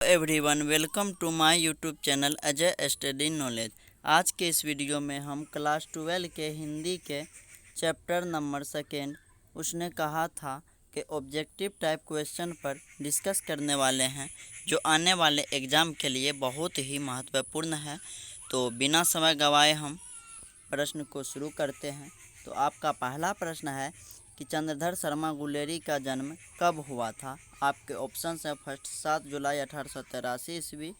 Everyone welcome to my YouTube channel Ajay study knowledge. आज के इस वीडियो में हम क्लास 12 के हिंदी के चैप्टर नंबर 2 उसने कहा था कि ऑब्जेक्टिव टाइप क्वेश्चन पर डिस्कस करने वाले हैं, जो आने वाले एग्ज़ाम के लिए बहुत ही महत्वपूर्ण है। तो बिना समय गंवाए हम प्रश्न को शुरू करते हैं। तो आपका पहला प्रश्न है कि चंद्रधर शर्मा गुलेरी का जन्म कब हुआ था। आपके ऑप्शन हैं फर्स्ट 7 जुलाई 1883 ईस्वी,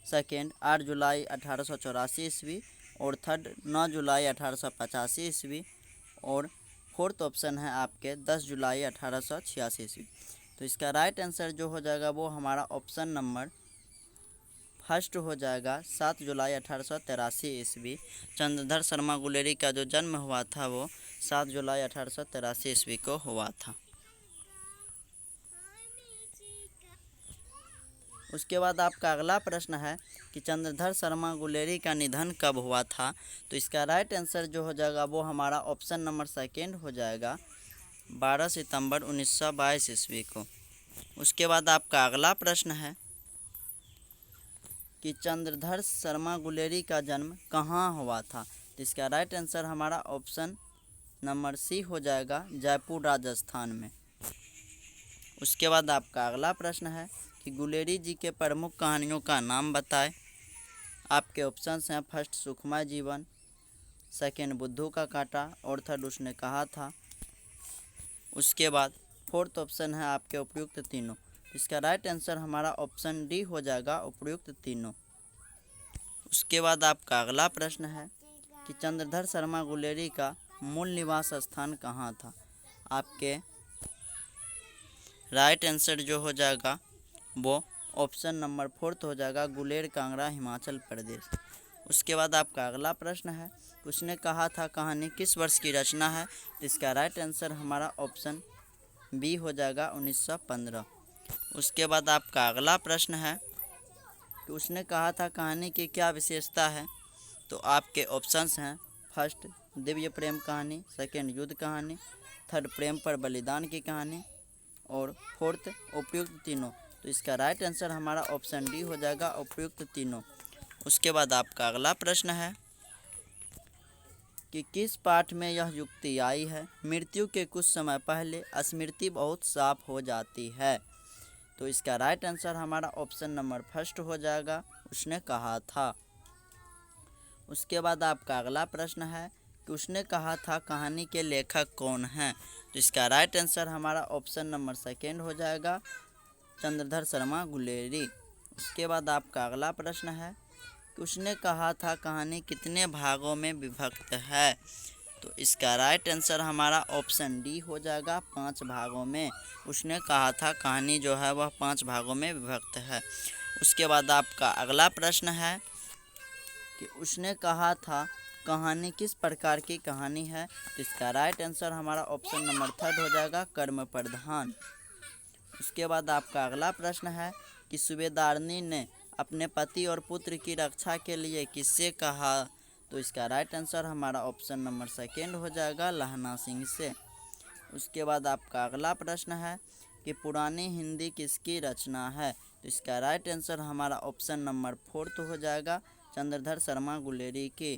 सेकेंड 8 जुलाई 1884 ईस्वी और थर्ड 9 जुलाई 1885 ईस्वी और फोर्थ ऑप्शन है आपके 10 जुलाई 1886 ईस्वी। तो इसका राइट आंसर जो हो जाएगा वो हमारा ऑप्शन नंबर फर्स्ट हो जाएगा 7 जुलाई 1883 ईस्वी। चंद्रधर शर्मा गुलेरी का जो जन्म हुआ था वो 7 जुलाई 1883 ईस्वी को हुआ था। उसके बाद आपका अगला प्रश्न है कि चंद्रधर शर्मा गुलेरी का निधन कब हुआ था। तो इसका राइट आंसर जो हो जाएगा वो हमारा ऑप्शन नंबर सेकेंड हो जाएगा 12 सितंबर 1922 ईस्वी को। उसके बाद आपका अगला प्रश्न है कि चंद्रधर शर्मा गुलेरी का जन्म कहाँ हुआ था। तो इसका राइट आंसर हमारा ऑप्शन नंबर सी हो जाएगा जयपुर राजस्थान में। उसके बाद आपका अगला प्रश्न है कि गुलेरी जी के प्रमुख कहानियों का नाम बताएं। आपके ऑप्शंस हैं फर्स्ट सुखमय जीवन, सेकेंड बुद्धू का कांटा और थर्ड उसने कहा था। उसके बाद फोर्थ ऑप्शन है आपके उपयुक्त तीनों। इसका राइट आंसर हमारा ऑप्शन डी हो जाएगा उपयुक्त तीनों। उसके बाद आपका अगला प्रश्न है कि चंद्रधर शर्मा गुलेरी का मूल निवास स्थान कहाँ था। आपके राइट आंसर जो हो जाएगा वो ऑप्शन नंबर फोर्थ हो जाएगा गुलेर कांगड़ा हिमाचल प्रदेश। उसके बाद आपका अगला प्रश्न है उसने कहा था कहानी किस वर्ष की रचना है। इसका राइट आंसर हमारा ऑप्शन बी हो जाएगा 1915। उसके बाद आपका अगला प्रश्न है कि उसने कहा था कहानी की क्या विशेषता है। तो आपके ऑप्शंस हैं फर्स्ट दिव्य प्रेम कहानी, सेकेंड युद्ध कहानी, थर्ड प्रेम पर बलिदान की कहानी और फोर्थ उपयुक्त तीनों। तो इसका राइट आंसर हमारा ऑप्शन डी हो जाएगा उपयुक्त तीनों। उसके बाद आपका अगला प्रश्न है कि किस पाठ में यह युक्ति आई है, मृत्यु के कुछ समय पहले स्मृति बहुत साफ हो जाती है। तो इसका राइट आंसर हमारा ऑप्शन नंबर फर्स्ट हो जाएगा उसने कहा था। उसके बाद आपका अगला प्रश्न है कि उसने कहा था कहानी के लेखक कौन हैं। तो इसका राइट आंसर हमारा ऑप्शन नंबर सेकेंड हो जाएगा चंद्रधर शर्मा गुलेरी। उसके बाद आपका अगला प्रश्न है कि उसने कहा था कहानी कितने भागों में विभक्त है। तो इसका राइट आंसर हमारा ऑप्शन डी हो जाएगा 5 भागों में। उसने कहा था कहानी जो है वह 5 भागों में विभक्त है। उसके बाद आपका अगला प्रश्न है कि उसने कहा था कहानी किस प्रकार की कहानी है। तो इसका राइट आंसर हमारा ऑप्शन नंबर थर्ड हो जाएगा कर्म प्रधान। उसके बाद आपका अगला प्रश्न है कि सूबेदारनी ने अपने पति और पुत्र की रक्षा के लिए किससे कहा। तो इसका राइट आंसर हमारा ऑप्शन नंबर सेकेंड हो जाएगा लहना सिंह से। उसके बाद आपका अगला प्रश्न है कि पुरानी हिंदी किसकी रचना है। तो इसका राइट आंसर हमारा ऑप्शन नंबर फोर्थ हो जाएगा चंद्रधर शर्मा गुलेरी की।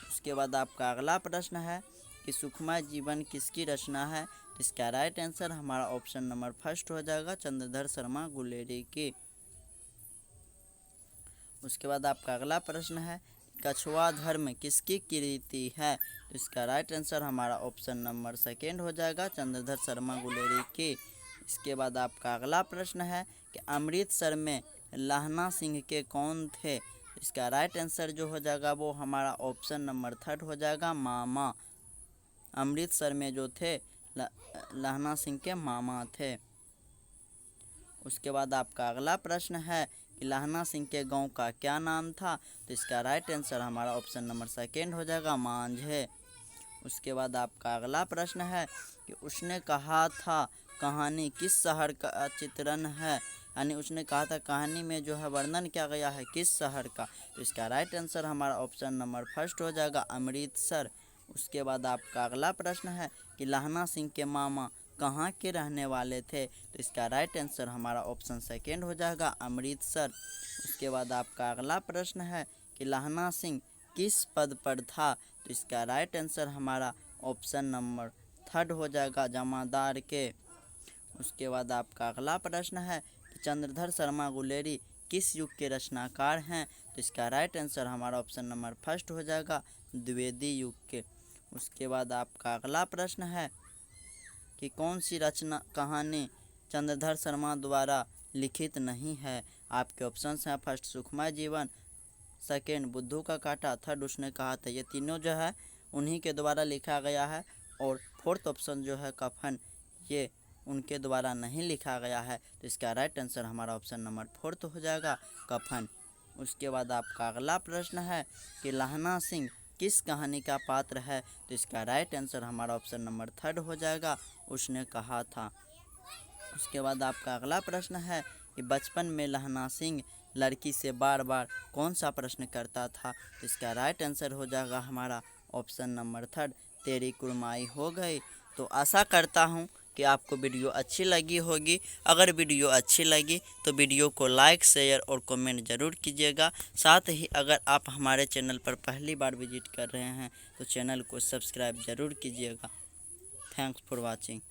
उसके बाद आपका अगला प्रश्न है कि सुखमय जीवन किसकी रचना है। इसका राइट आंसर हमारा ऑप्शन नंबर फर्स्ट हो जाएगा चंद्रधर शर्मा गुलेरी की। उसके बाद आपका अगला प्रश्न है कछुआ धर्म किसकी कृति है। तो इसका राइट आंसर हमारा ऑप्शन नंबर सेकेंड हो जाएगा चंद्रधर शर्मा गुलेरी की। इसके बाद आपका अगला प्रश्न है कि अमृतसर में लहना सिंह के कौन थे। इसका राइट आंसर जो हो जाएगा वो हमारा ऑप्शन नंबर थर्ड हो जाएगा मामा। अमृतसर में जो थे लहना सिंह के मामा थे। उसके बाद आपका अगला प्रश्न है कि लहना सिंह के गांव का क्या नाम था। तो इसका राइट आंसर हमारा ऑप्शन नंबर सेकेंड हो जाएगा मांझे। उसके बाद आपका अगला प्रश्न है कि उसने कहा था कहानी किस शहर का चित्रण है, यानी उसने कहा था कहानी में जो है वर्णन किया गया है किस शहर का। तो इसका राइट आंसर हमारा ऑप्शन नंबर फर्स्ट हो जाएगा अमृतसर। उसके बाद आपका अगला प्रश्न है कि लहना सिंह के मामा कहाँ के रहने वाले थे? तो इसका राइट आंसर हमारा ऑप्शन सेकेंड हो जाएगा, अमृतसर। उसके बाद आपका अगला प्रश्न है कि लहना सिंह किस पद पर था? तो इसका राइट आंसर हमारा ऑप्शन नंबर थर्ड हो जाएगा, जमादार के। उसके बाद आपका अगला प्रश्न है कि चंद्रधर शर्मा गुलेरी किस युग के रचनाकार हैं? तो इसका राइट आंसर हमारा ऑप्शन नंबर फर्स्ट हो जाएगा, द्विवेदी युग के। उसके बाद आपका अगला प्रश्न है कि कौन सी रचना कहानी चंद्रधर शर्मा द्वारा लिखित नहीं है? आपके ऑप्शंस हैं, फर्स्ट सुखमय जीवन, सेकेंड बुद्धू का कांटा, थर्ड उसने कहा था। ये तीनों जो है उन्हीं के द्वारा लिखा गया है। और फोर्थ ऑप्शन जो है कफन, ये उनके द्वारा नहीं लिखा गया है। तो इसका राइट आंसर हमारा ऑप्शन नंबर फोर्थ हो जाएगा, कफन। उसके बाद आपका अगला प्रश्न है कि लहना सिंह किस कहानी का पात्र है? तो इसका राइट आंसर हमारा ऑप्शन नंबर थर्ड हो जाएगा, उसने कहा था। उसके बाद आपका अगला प्रश्न है कि बचपन में लहना सिंह लड़की से बार बार कौन सा प्रश्न करता था? तो इसका राइट आंसर हो जाएगा हमारा ऑप्शन नंबर थर्ड, तेरी कुड़माई हो गई। तो आशा करता हूँ कि आपको वीडियो अच्छी लगी होगी। अगर वीडियो अच्छी लगी तो वीडियो को लाइक, शेयर और कमेंट ज़रूर कीजिएगा। साथ ही अगर आप हमारे चैनल पर पहली बार विजिट कर रहे हैं तो चैनल को सब्सक्राइब ज़रूर कीजिएगा। Thanks for watching.